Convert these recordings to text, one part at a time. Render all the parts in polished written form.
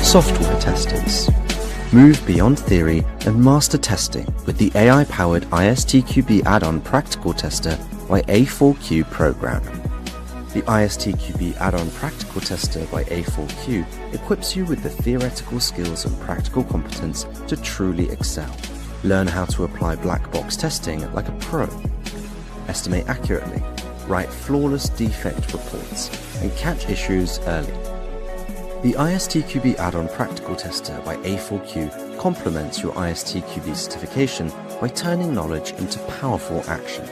software testers. Move beyond theory and master testing with the AI-powered ISTQB add-on practical tester by A4Q program. The ISTQB add-on practical tester by A4Q equips you with the theoretical skills and practical competence to truly excel. Learn how to apply black box testing like a pro. Estimate accurately, write flawless defect reports, and catch issues early. The ISTQB add-on practical tester by A4Q complements your ISTQB certification by turning knowledge into powerful action.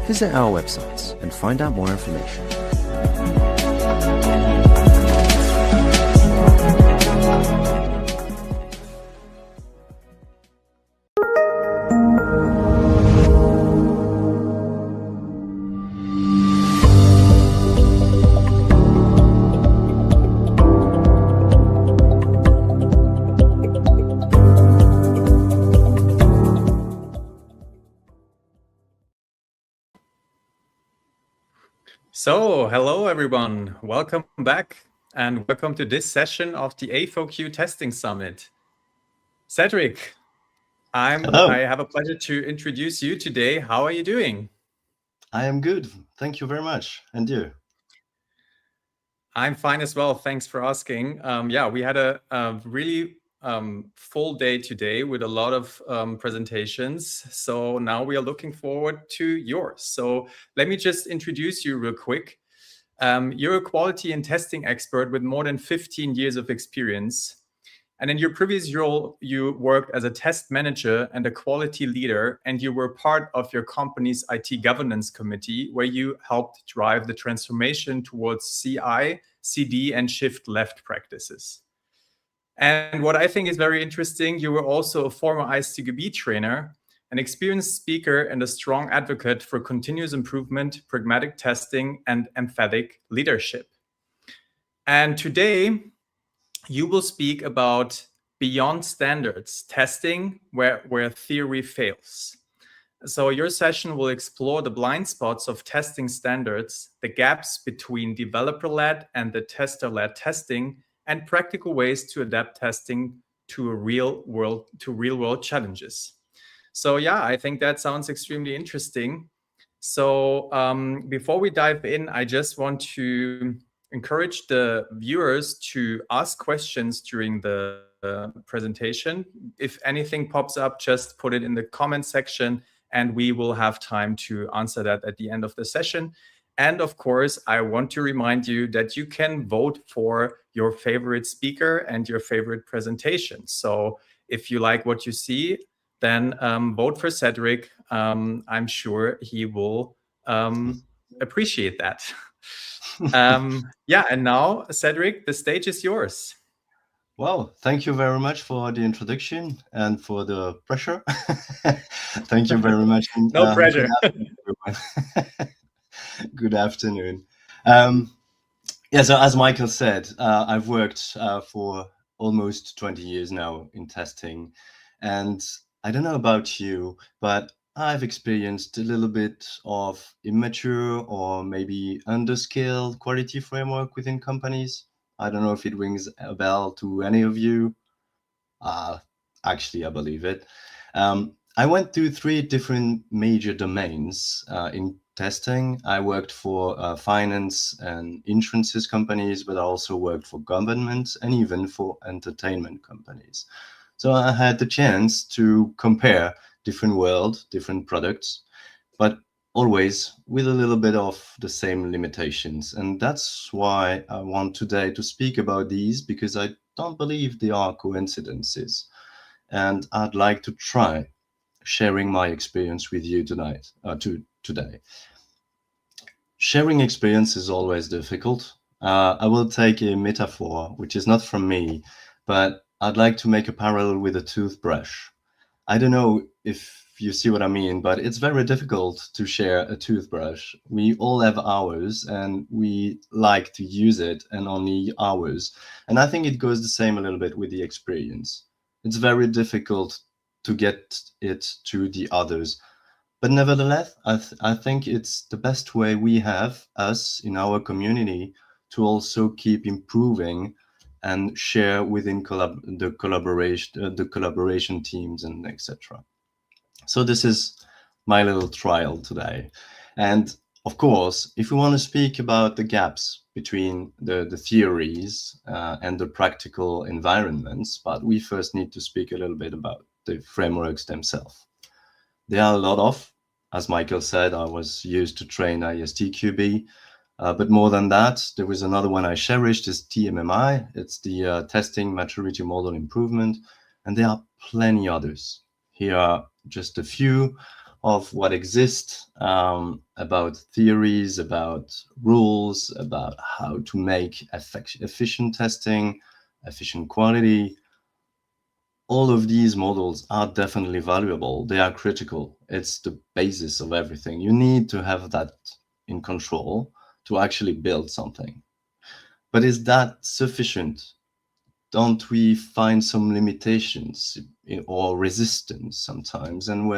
Visit our websites and find out more information. So, hello everyone, welcome back and welcome to this session of the A4Q Testing Summit. Cédric, I have a pleasure to introduce you today. How are you doing? I am good, thank you very much. And you? I'm fine as well, thanks for asking. Yeah, we had a really full day today with a lot of presentations. So now we are looking forward to yours. So let me just introduce you real quick. You're a quality and testing expert with more than 15 years of experience. And in your previous role, you worked as a test manager and a quality leader, and you were part of your company's IT governance committee, where you helped drive the transformation towards CI, CD, and shift left practices. And what I think is very interesting, you were also a former ISTQB trainer, an experienced speaker, and a strong advocate for continuous improvement, pragmatic testing, and emphatic leadership. And today, you will speak about beyond standards testing where theory fails. So your session will explore the blind spots of testing standards, the gaps between developer-led and the tester-led testing, and practical ways to adapt testing to real world challenges. So yeah, I think that sounds extremely interesting. So before we dive in, I just want to encourage the viewers to ask questions during the presentation. If anything pops up, just put it in the comment section and we will have time to answer that at the end of the session. And of course, I want to remind you that you can vote for your favorite speaker and your favorite presentation. So if you like what you see, then vote for Cédric. I'm sure he will appreciate that. Yeah, and now, Cédric, the stage is yours. Well, thank you very much for the introduction and for the pressure. Thank you very much. No pressure. Good afternoon. Yeah, so as Michael said, I've worked for almost 20 years now in testing. And I don't know about you, but I've experienced a little bit of immature or maybe underskilled quality framework within companies. I don't know if it rings a bell to any of you. Actually, I believe it. I went through 3 different major domains in testing. I worked for finance and insurances companies, but I also worked for government and even for entertainment companies. So I had the chance to compare different world, different products, but always with a little bit of the same limitations. And that's why I want today to speak about these, because I don't believe they are coincidences. And I'd like to try sharing my experience with you today. Sharing experience is always difficult. I will take a metaphor, which is not from me, but I'd like to make a parallel with a toothbrush. I don't know if you see what I mean, but it's very difficult to share a toothbrush. We all have ours and we like to use it and only ours. And I think it goes the same a little bit with the experience. It's very difficult to get it to the others. But nevertheless, I think it's the best way we have, us in our community, to also keep improving and share within the collaboration teams and etc. So this is my little trial today. And of course, if we want to speak about the gaps between the theories and the practical environments, but we first need to speak a little bit about the frameworks themselves. There are a lot of, as Michael said, I was used to train ISTQB, but more than that, there was another one I cherished, is TMMI. It's the Testing Maturity Model Improvement, and there are plenty others. Here are just a few of what exists about theories, about rules, about how to make efficient testing, efficient quality. All of these models are definitely valuable. They are critical. It's the basis of everything. You need to have that in control to actually build something. But is that sufficient? Don't we find some limitations or resistance sometimes, and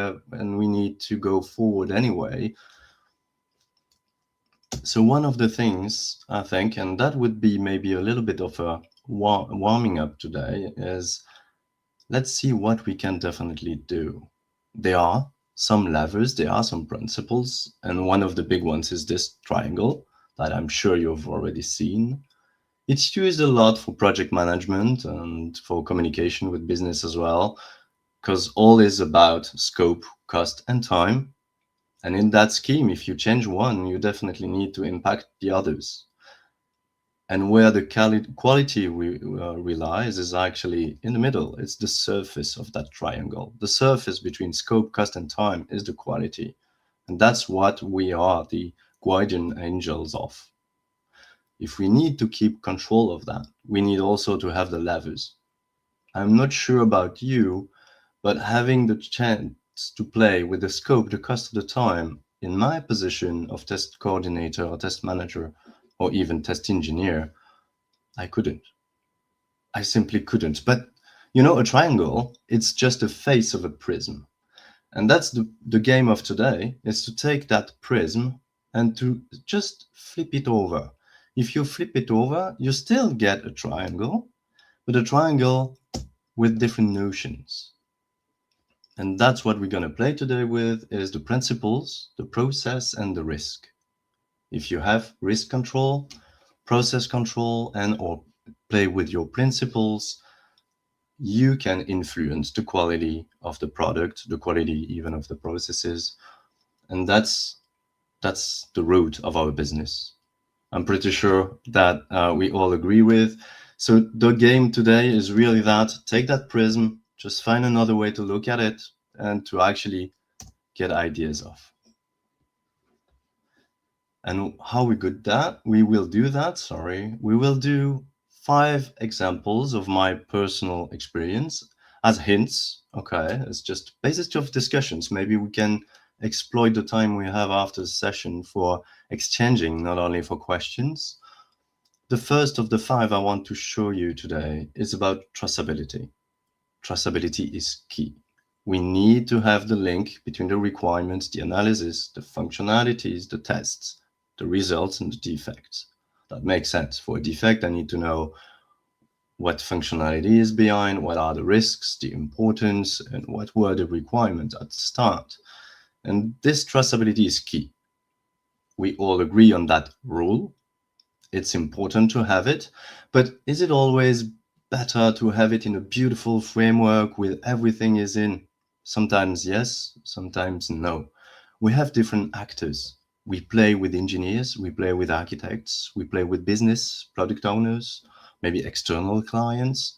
we need to go forward anyway? So one of the things I think, and that would be maybe a little bit of a warming up today, is let's see what we can definitely do. There are some levers, there are some principles, and one of the big ones is this triangle that I'm sure you've already seen. It's used a lot for project management and for communication with business as well, because all is about scope, cost, and time. And in that scheme, if you change one, you definitely need to impact the others. And where the quality relies is actually in the middle. It's the surface of that triangle. The surface between scope, cost, and time is the quality. And that's what we are the guardian angels of. If we need to keep control of that, we need also to have the levers. I'm not sure about you, but having the chance to play with the scope, the cost of the time, in my position of test coordinator or test manager, or even test engineer, I couldn't. I simply couldn't. But you know, a triangle, it's just a face of a prism. And that's the game of today, is to take that prism and to just flip it over. If you flip it over, you still get a triangle, but a triangle with different notions. And that's what we're going to play today with, is the principles, the process, and the risk. If you have risk control, process control, and or play with your principles, you can influence the quality of the product, the quality even of the processes. And that's the root of our business. I'm pretty sure that we all agree with. So the game today is really that, take that prism, just find another way to look at it and to actually get ideas of. And how we will do that, we will do 5 examples of my personal experience as hints. Okay, it's just basis of discussions. Maybe we can exploit the time we have after the session for exchanging, not only for questions. The first of the 5 I want to show you today is about traceability. Traceability is key. We need to have the link between the requirements, the analysis, the functionalities, the tests, the results, and the defects. That makes sense. For a defect, I need to know what functionality is behind, what are the risks, the importance, and what were the requirements at the start. And this traceability is key. We all agree on that rule. It's important to have it, but is it always better to have it in a beautiful framework with everything is in? Sometimes yes, sometimes no. We have different actors. We play with engineers, we play with architects, we play with business, product owners, maybe external clients.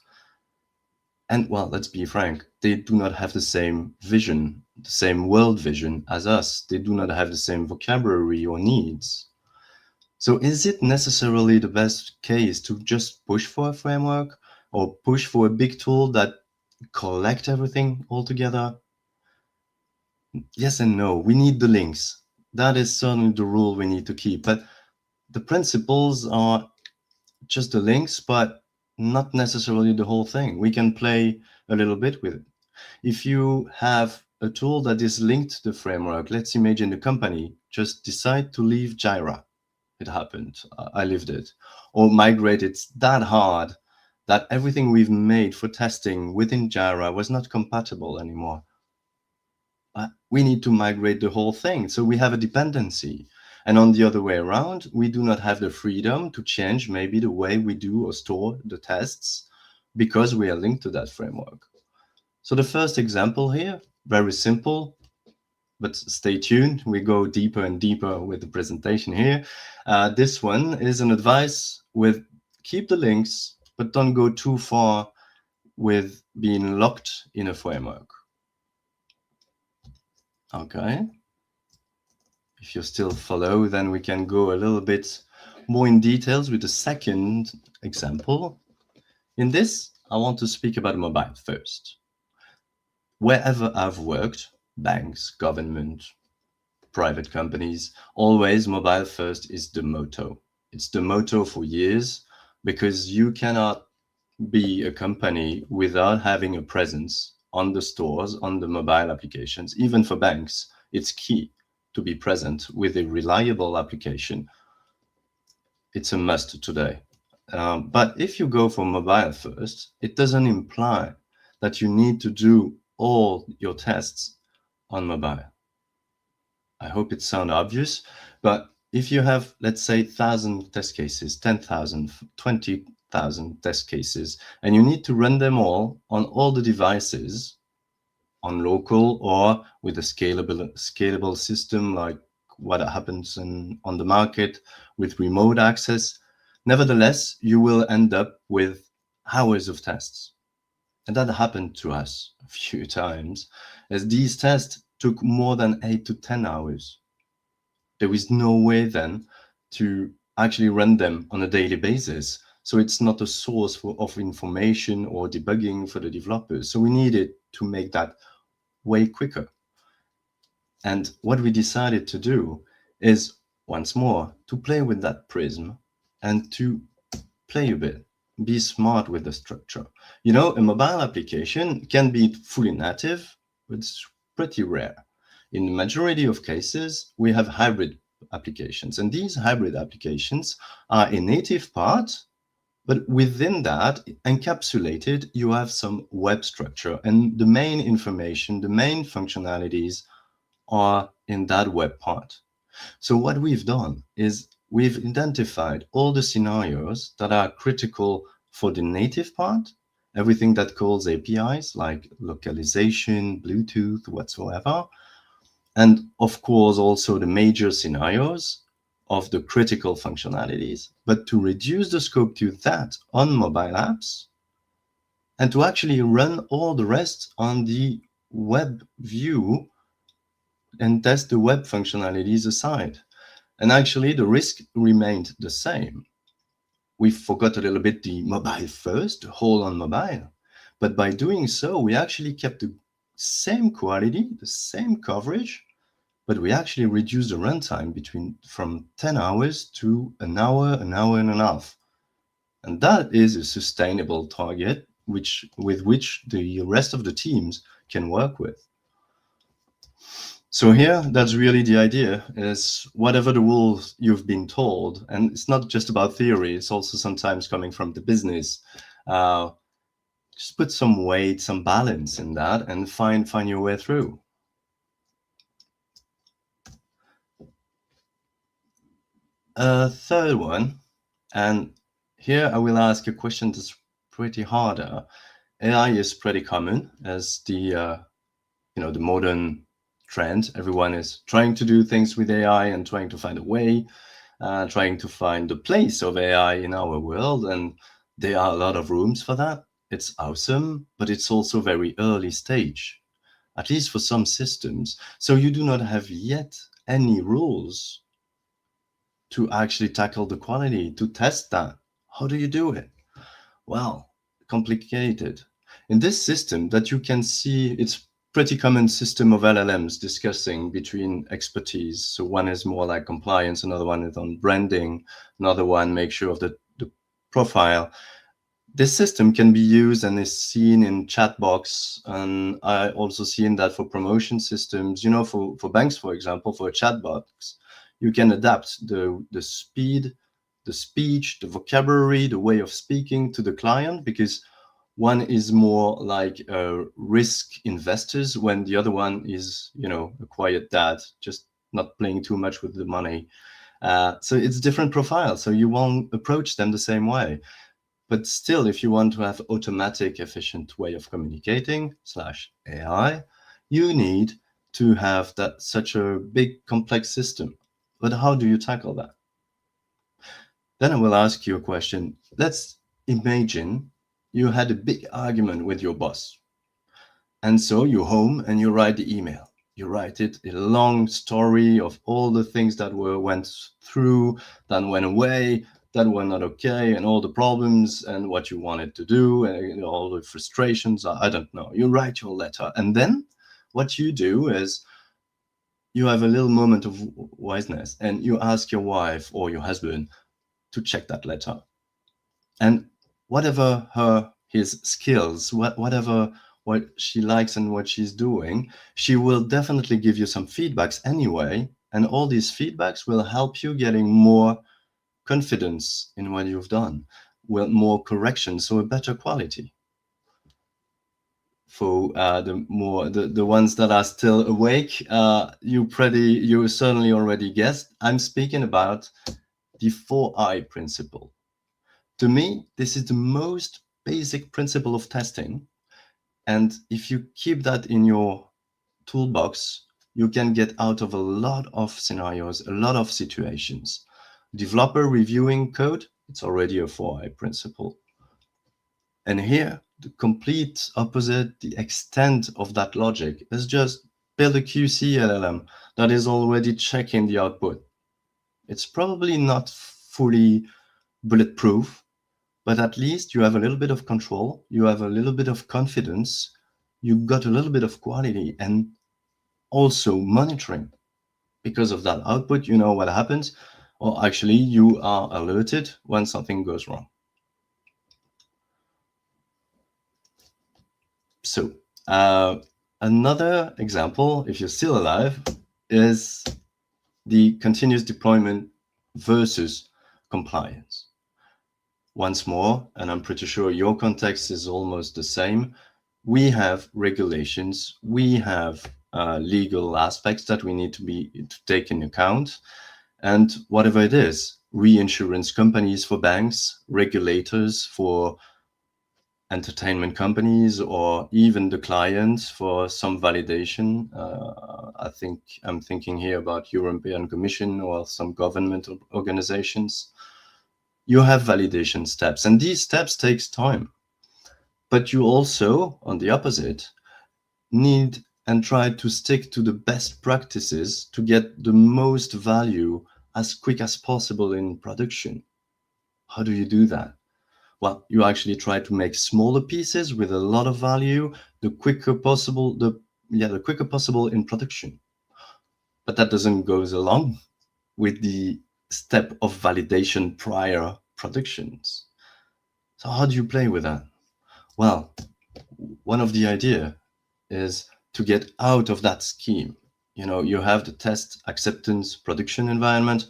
And well, let's be frank, they do not have the same vision, the same world vision as us. They do not have the same vocabulary or needs. So is it necessarily the best case to just push for a framework or push for a big tool that collect everything all together? Yes and no. We need the links. That is certainly the rule we need to keep. But the principles are just the links, but not necessarily the whole thing. We can play a little bit with it. If you have a tool that is linked to the framework, let's imagine the company just decide to leave Jira. it happened. I lived it. Or migrate, it's that hard that everything we've made for testing within Jira was not compatible anymore. We need to migrate the whole thing. So we have a dependency. And on the other way around, we do not have the freedom to change maybe the way we do or store the tests because we are linked to that framework. So the first example here, very simple, but stay tuned. We go deeper and deeper with the presentation here. This one is an advice with keep the links, but don't go too far with being locked in a framework. Okay. If you still follow, then we can go a little bit more in details with the second example. In this, I want to speak about mobile first. Wherever I've worked, banks, government, private companies, always mobile first is the motto. It's the motto for years because you cannot be a company without having a presence on the stores, on the mobile applications. Even for banks, it's key to be present with a reliable application. It's a must today. But if you go for mobile first, it doesn't imply that you need to do all your tests on mobile. I hope it sounds obvious, but if you have, let's say, 1,000 test cases, 10,000, 20,000 test cases, and you need to run them all on all the devices, on local or with a scalable system like what happens on the market with remote access, nevertheless, you will end up with hours of tests. And that happened to us a few times, as these tests took more than 8 to 10 hours. There is no way then to actually run them on a daily basis. So it's not a source of information or debugging for the developers. So we needed to make that way quicker. And what we decided to do is, once more, to play with that prism and to play a bit, be smart with the structure. You know, a mobile application can be fully native, but it's pretty rare. In the majority of cases, we have hybrid applications, and these hybrid applications are a native part, but within that, encapsulated, you have some web structure, and the main information, the main functionalities are in that web part. So what we've done is we've identified all the scenarios that are critical for the native part, everything that calls APIs like localization, Bluetooth, whatsoever, and of course also the major scenarios of the critical functionalities, but to reduce the scope to that on mobile apps and to actually run all the rest on the web view and test the web functionalities aside. And actually the risk remained the same. We forgot a little bit the mobile first, the whole on mobile, but by doing so, we actually kept the same quality, the same coverage, but we actually reduced the runtime from 10 hours to an hour and a half. And that is a sustainable target with which the rest of the teams can work with. So here, that's really the idea, is whatever the rules you've been told, and it's not just about theory, it's also sometimes coming from the business, just put some weight, some balance in that and find your way through. A third one, and here I will ask a question that's pretty harder. AI is pretty common as the the modern trend. Everyone is trying to do things with AI and trying to find a way, trying to find the place of AI in our world, and there are a lot of rooms for that. It's awesome, but it's also very early stage, at least for some systems. So you do not have yet any rules to actually tackle the quality, to test that. How do you do it? Well, complicated. In this system that you can see, it's pretty common system of LLMs discussing between expertise. So one is more like compliance, another one is on branding, another one makes sure of the profile. This system can be used and is seen in chat box, and I also seen that for promotion systems, for banks, for example, for a chat box, You can adapt the speed, the speech, the vocabulary, the way of speaking to the client, because one is more like risk investors when the other one is, a quiet dad, just not playing too much with the money. So it's different profiles, so you won't approach them the same way. But still, if you want to have automatic, efficient way of communicating / AI, you need to have that such a big, complex system. But how do you tackle that? Then I will ask you a question. Let's imagine you had a big argument with your boss. And so you're home and you write the email. You write it a long story of all the things that went through, that went away, that were not okay, and all the problems and what you wanted to do, and all the frustrations. I don't know. You write your letter, and then what you do is you have a little moment of wiseness, and you ask your wife or your husband to check that letter, and whatever his skills, whatever what she likes and what she's doing, she will definitely give you some feedbacks anyway, and all these feedbacks will help you getting more confidence in what you've done, well, more correction, so a better quality. For the ones that are still awake, you certainly already guessed. I'm speaking about the 4I principle. To me, this is the most basic principle of testing, and if you keep that in your toolbox, you can get out of a lot of scenarios, a lot of situations. Developer reviewing code, it's already a 4I principle. And here, the complete opposite, the extent of that logic is just build a QC LLM that is already checking the output. It's probably not fully bulletproof, but at least you have a little bit of control, you have a little bit of confidence, you got a little bit of quality, and also monitoring. Because of that output, you know what happens, or actually you are alerted when something goes wrong. So another example, if you're still alive, is the continuous deployment versus compliance. Once more, and I'm pretty sure your context is almost the same, we have regulations, we have legal aspects that we need to take into account, and whatever it is, reinsurance companies for banks, regulators for entertainment companies, or even the clients for some validation. I'm thinking here about European Commission or some government organizations. You have validation steps, and these steps takes time. But you also, on the opposite, need and try to stick to the best practices to get the most value as quick as possible in production. How do you do that? Well, you actually try to make smaller pieces with a lot of value, the quicker possible in production. But that doesn't go along with the step of validation prior productions. So how do you play with that? Well, one of the idea is to get out of that scheme. You have the test, acceptance, production environment.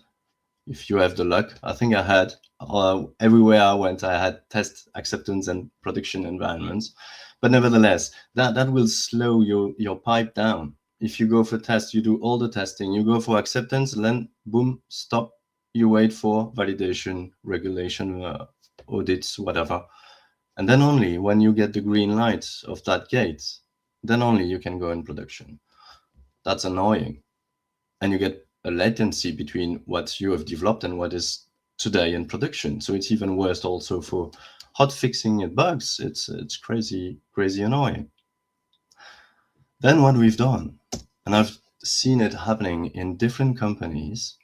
If you have the luck, I think I had, everywhere I went, I had test, acceptance, and production environments. But nevertheless, that will slow your pipe down. If you go for test, you do all the testing. You go for acceptance, then boom, stop. You wait for validation, regulation, audits, whatever. And then only when you get the green light of that gate, then only you can go in production. That's annoying. And you get a latency between what you have developed and what is today in production. So it's even worse also for hot fixing and bugs. It's crazy annoying. Then what we've done, and I've seen it happening in different companies,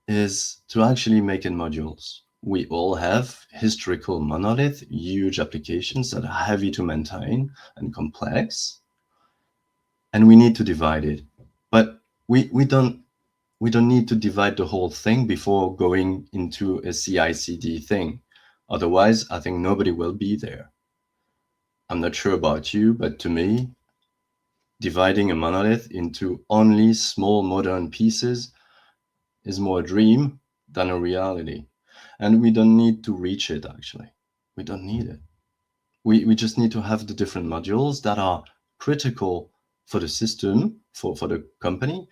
is to actually make it modules. We all have historical monolith, huge applications that are heavy to maintain and complex, and we need to divide it. But we don't need to divide the whole thing before going into a CI/CD thing. Otherwise, I think nobody will be there. I'm not sure about you, but to me, dividing a monolith into only small modern pieces is more a dream than a reality. And we don't need to reach it, actually. We don't need it. We just need to have the different modules that are critical for the system, for the company,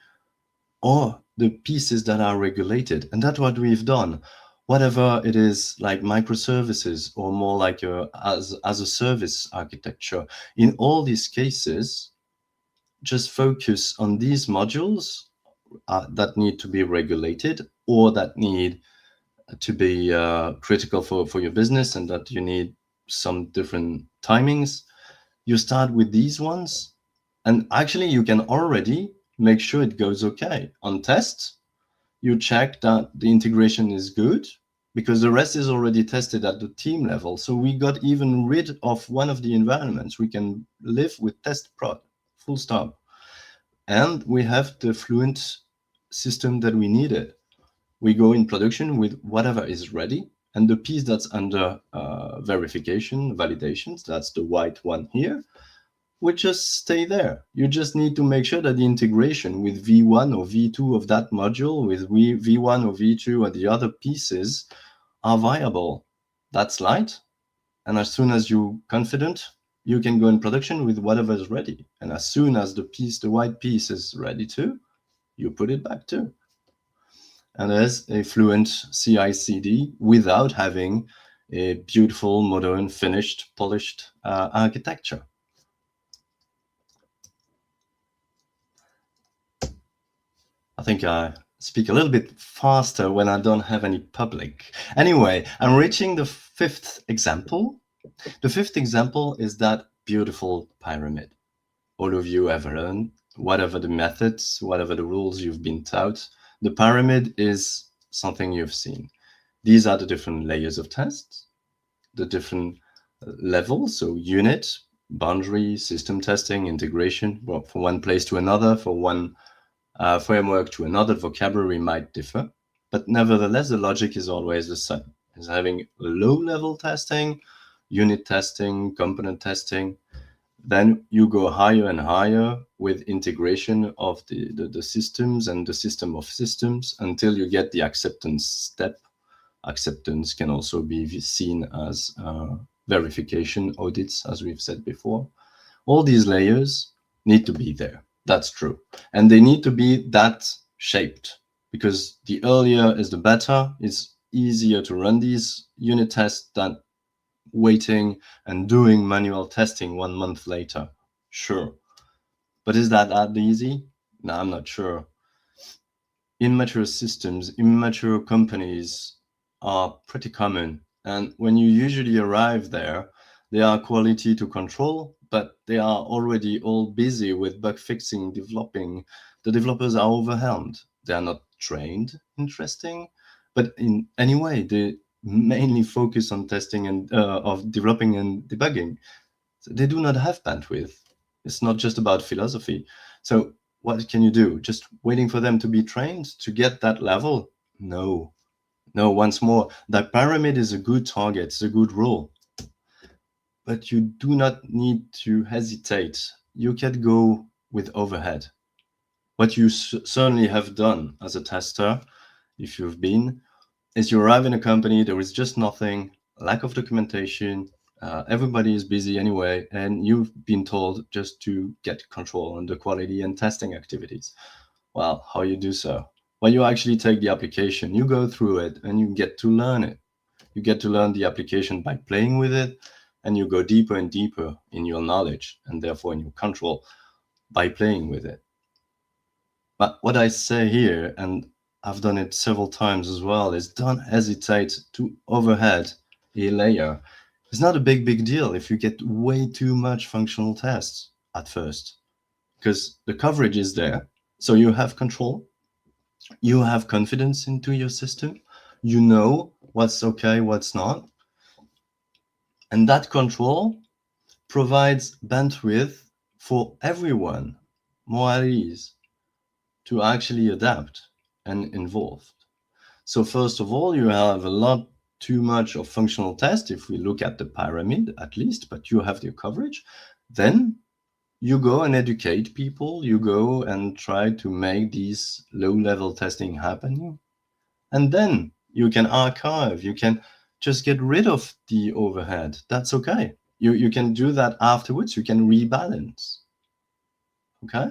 or the pieces that are regulated. And that's what we've done. Whatever it is, like microservices or more like as a service architecture, in all these cases, just focus on these modules that need to be regulated or that need to be critical for your business and that you need some different timings. You start with these ones, and actually you can already make sure it goes okay. On test, you check that the integration is good because the rest is already tested at the team level. So we got even rid of one of the environments. We can live with test prod, full stop. And we have the fluent system that we needed. We go in production with whatever is ready, and the piece that's under verification, validations, that's the white one here, would just stay there. You just need to make sure that the integration with V1 or V2 of that module, with V1 or V2 or the other pieces are viable. That's light. And as soon as you're confident, you can go in production with whatever is ready. And as soon as the white piece is ready too, you put it back too. And there's a fluent CI/CD without having a beautiful, modern, finished, polished architecture. I think I speak a little bit faster when I don't have any public. Anyway, I'm reaching the fifth example. The fifth example is that beautiful pyramid. All of you have learned, whatever the methods, whatever the rules you've been taught, the pyramid is something you've seen. These are the different layers of tests, the different levels, so unit, boundary, system testing, integration, well, from one place to another, for one framework to another, vocabulary might differ, but nevertheless, the logic is always the same. It's having low-level testing, unit testing, component testing. Then you go higher and higher with integration of the systems and the system of systems until you get the acceptance step. Acceptance can also be seen as verification audits, as we've said before. All these layers need to be there. That's true. And they need to be that shaped, because the earlier is the better. It's easier to run these unit tests than waiting and doing manual testing 1 month later. Sure. But is that easy? No, I'm not sure. Immature systems, immature companies are pretty common. And when you usually arrive there, they are quality to control, but they are already all busy with bug fixing, developing. The developers are overwhelmed. They are not trained, interesting, but in any way, they mainly focus on testing and of developing and debugging. So they do not have bandwidth. It's not just about philosophy. So what can you do? Just waiting for them to be trained to get that level? No. Once more, that pyramid is a good target, it's a good rule. But you do not need to hesitate. You can go with overhead. What you certainly have done as a tester, if you've been, is you arrive in a company, there is just nothing, lack of documentation, everybody is busy anyway, and you've been told just to get control on the quality and testing activities. Well, how you do so? Well, you actually take the application, you go through it, and you get to learn it. You get to learn the application by playing with it, and you go deeper and deeper in your knowledge, and therefore in your control, by playing with it. But what I say here, and I've done it several times as well, is don't hesitate to overhead a layer. It's not a big deal if you get way too much functional tests at first, because the coverage is there. So you have control, you have confidence into your system, you know what's okay, what's not. And that control provides bandwidth for everyone, more at ease, to actually adapt and involved. So first of all, you have a lot too much of functional tests, if we look at the pyramid at least, but you have the coverage. Then you go and educate people, you go and try to make these low-level testing happening, and then you can archive, you can just get rid of the overhead. That's okay. You can do that afterwards, you can rebalance. Okay?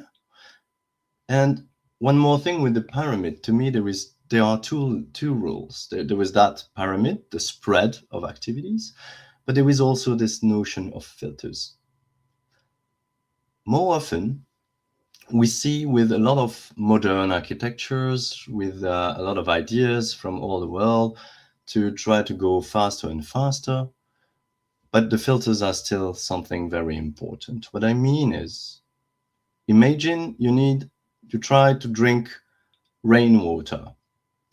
And one more thing with the pyramid, to me, there are two rules. There is that pyramid, the spread of activities, but there is also this notion of filters. More often, we see with a lot of modern architectures, with a lot of ideas from all the world to try to go faster and faster, but the filters are still something very important. What I mean is, imagine you need to try to drink rainwater.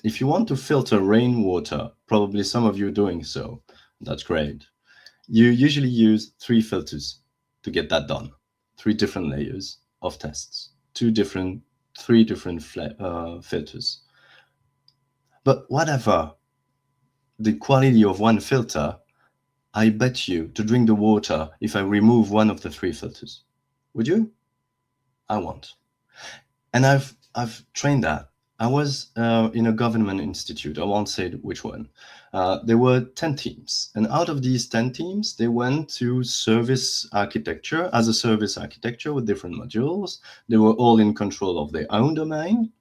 If you want to filter rainwater, probably some of you are doing so. That's great. You usually use 3 filters to get that done. 3 different layers of tests, 3 different filters. But whatever the quality of one filter, I bet you to drink the water if I remove one of the 3 filters. Would you? I won't. And I've trained that. I was in a government institute. I won't say which one. There were 10 teams. And out of these 10 teams, they went to service architecture as a service architecture with different modules. They were all in control of their own domain.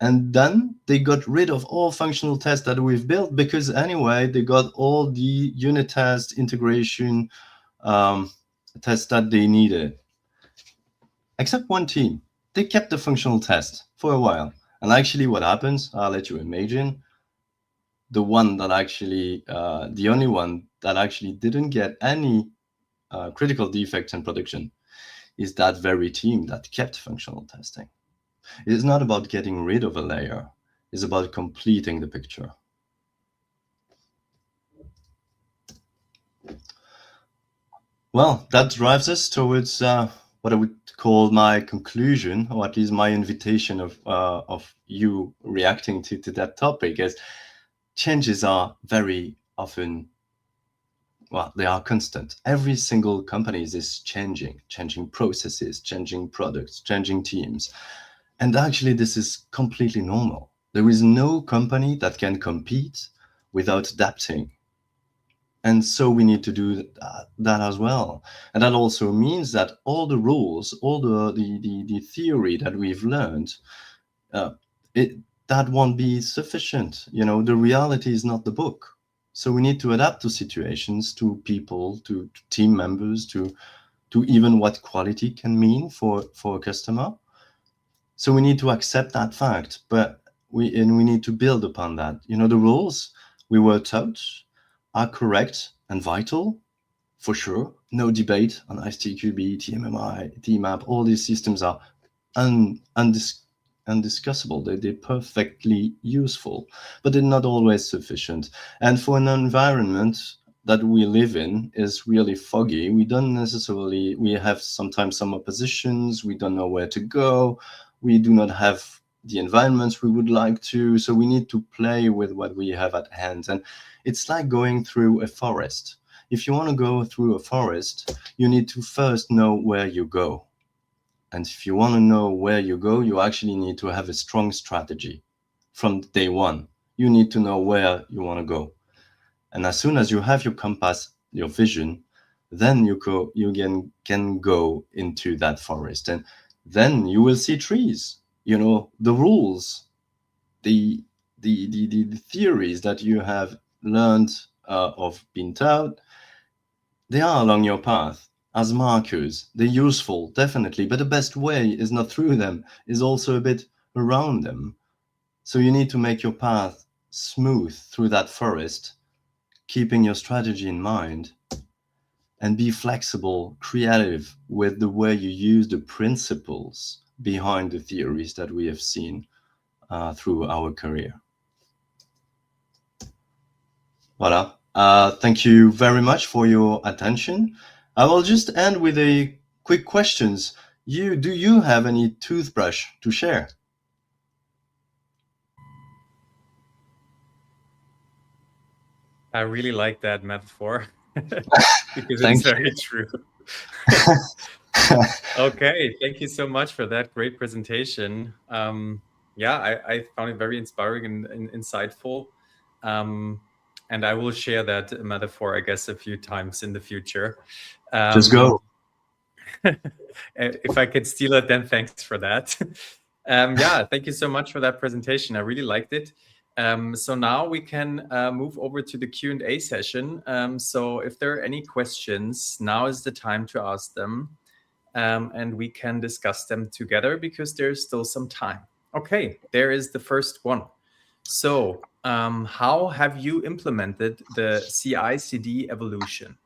And then they got rid of all functional tests that we've built because anyway, they got all the unit test integration tests that they needed. Except one team. They kept the functional test for a while. And actually what happens, I'll let you imagine, the only one that actually didn't get any critical defects in production is that very team that kept functional testing. It's not about getting rid of a layer, it's about completing the picture. Well, that drives us towards what I would call my conclusion, or at least my invitation of you reacting to that topic, is changes are very often, well, they are constant. Every single company is changing processes, changing products, changing teams. And actually, this is completely normal. There is no company that can compete without adapting. And so we need to do that as well. And that also means that all the rules, all the theory that we've learned, that won't be sufficient. The reality is not the book. So we need to adapt to situations, to people, to team members, to even what quality can mean for a customer. So we need to accept that fact, but we need to build upon that. The rules we were taught are correct and vital, for sure. No debate on ISTQB, TMMI, TMAP. All these systems are undiscussable. They're perfectly useful, but they're not always sufficient. And for an environment that we live in is really foggy, we have sometimes some oppositions, we don't know where to go, we do not have the environments we would like to, so we need to play with what we have at hand. And it's like going through a forest. If you want to go through a forest, you need to first know where you go. And if you want to know where you go, you actually need to have a strong strategy from day one. You need to know where you want to go. And as soon as you have your compass, your vision, then you can go into that forest. And then you will see trees, the rules, the theories that you have learned of being taught, they are along your path as markers. They're useful, definitely, but the best way is not through them, is also a bit around them. So you need to make your path smooth through that forest, keeping your strategy in mind, and be flexible, creative with the way you use the principles behind the theories that we have seen through our career. Voilà. Thank you very much for your attention. I will just end with a quick questions. Do you have any toothbrush to share? I really like that metaphor because Thank it's very true. Okay, thank you so much for that great presentation. Yeah, I found it very inspiring and insightful. And I will share that metaphor, I guess, a few times in the future. Just go. If I could steal it, then thanks for that. Yeah, thank you so much for that presentation. I really liked it. So now we can move over to the Q&A session. So if there are any questions, now is the time to ask them. And we can discuss them together because there's still some time. Okay, there is the first one. So how have you implemented the CI/CD evolution?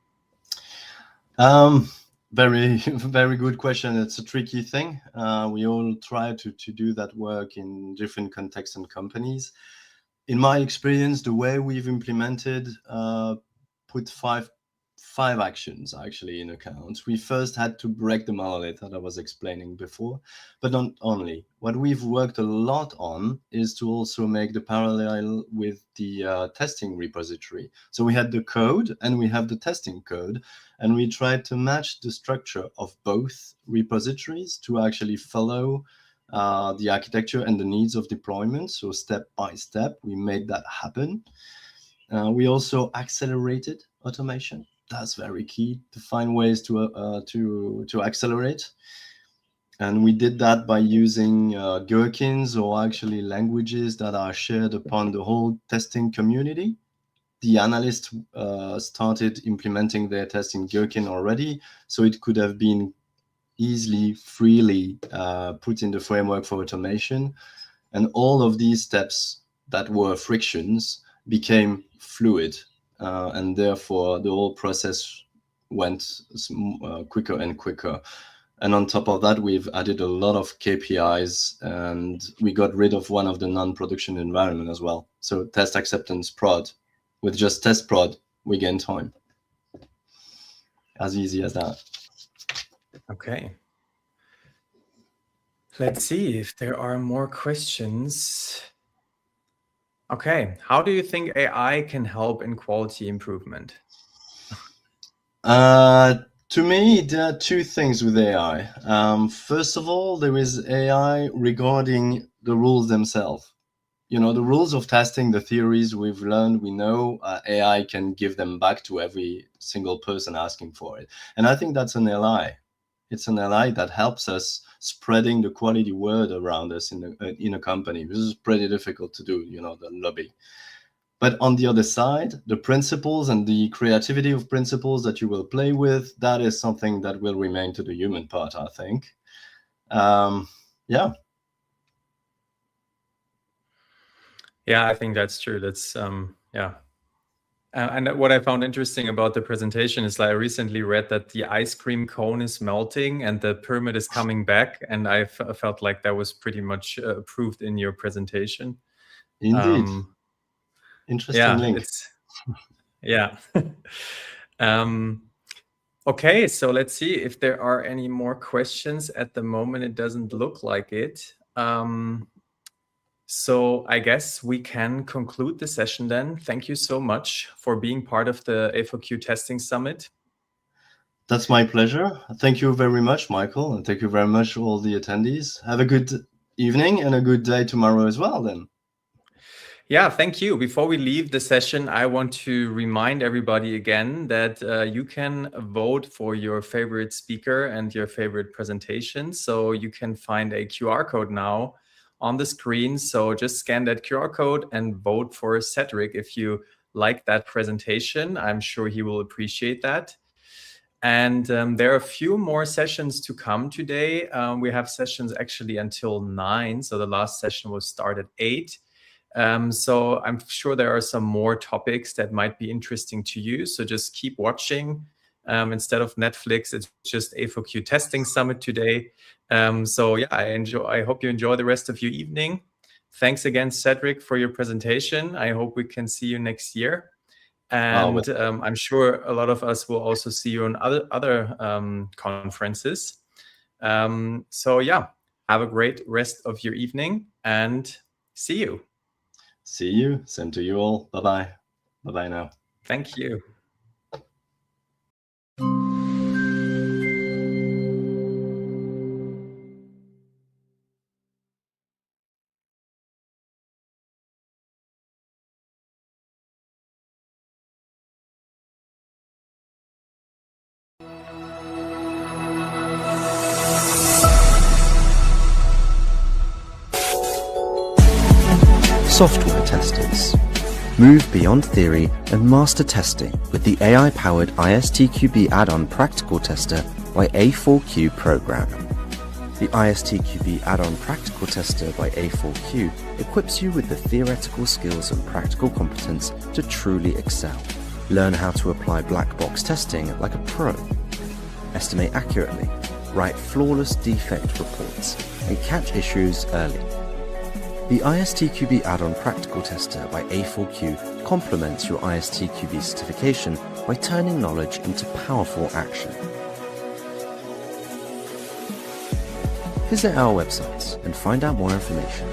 Very, very good question. It's a tricky thing. We all try to do that work in different contexts and companies. In my experience, the way we've implemented put five actions actually in account. We first had to break the monolith that I was explaining before, but not only. What we've worked a lot on is to also make the parallel with the testing repository. So we had the code and we have the testing code, and we tried to match the structure of both repositories to actually follow the architecture and the needs of deployment. So step by step, we made that happen. We also accelerated automation. That's very key to find ways to accelerate. And we did that by using gherkins, or actually languages that are shared upon the whole testing community. The analysts started implementing their test in Gherkin already, so it could have been easily, freely put in the framework for automation. And all of these steps that were frictions became fluid, and therefore the whole process went quicker and quicker. And on top of that, we've added a lot of KPIs, and we got rid of one of the non-production environment as well. So test acceptance prod, with just test prod, we gain time. As easy as that. Okay. Let's see if there are more questions. Okay, how do you think AI can help in quality improvement? To me, there are two things with AI. First of all, there is AI regarding the rules themselves. You know, the rules of testing, the theories we've learned, we know AI can give them back to every single person asking for it. And I think that's an ally. It's an ally that helps us spreading the quality word around us in a company. This is pretty difficult to do, you know, the lobby. But on the other side, the principles and the creativity of principles that you will play with, that is something that will remain to the human part, I think. Yeah. Yeah, I think that's true. That's, yeah. And what I found interesting about the presentation is I recently read that the ice cream cone is melting and the pyramid is coming back. And I felt like that was pretty much approved in your presentation. Indeed. Interesting link. Yeah. Okay, so let's see if there are any more questions. At the moment, it doesn't look like it. So I guess we can conclude the session then. Thank you so much for being part of the A4Q Testing Summit. That's my pleasure. Thank you very much, Michael, and thank you very much all the attendees. Have a good evening and a good day tomorrow as well then. Yeah, thank you. Before we leave the session, I want to remind everybody again that you can vote for your favorite speaker and your favorite presentation. So you can find a QR code now on the screen. So just scan that QR code and vote for Cédric if you like that presentation. I'm sure he will appreciate that. And there are a few more sessions to come today. We have sessions actually until 9. So the last session will start at 8. So I'm sure there are some more topics that might be interesting to you. So just keep watching. Instead of Netflix, it's just A4Q Testing Summit today. So yeah, I hope you enjoy the rest of your evening. Thanks again, Cédric, for your presentation. I hope we can see you next year. And I'm sure a lot of us will also see you on other conferences. So yeah, have a great rest of your evening and see you. See you. Same to you all. Bye-bye. Bye-bye now. Thank you. software testers. Move beyond theory and master testing with the AI-powered ISTQB add-on practical tester by A4Q program. The ISTQB add-on practical tester by A4Q equips you with the theoretical skills and practical competence to truly excel. Learn how to apply black box testing like a pro. Estimate accurately, write flawless defect reports, and catch issues early. The ISTQB add-on practical tester by A4Q complements your ISTQB certification by turning knowledge into powerful action. Visit our websites and find out more information.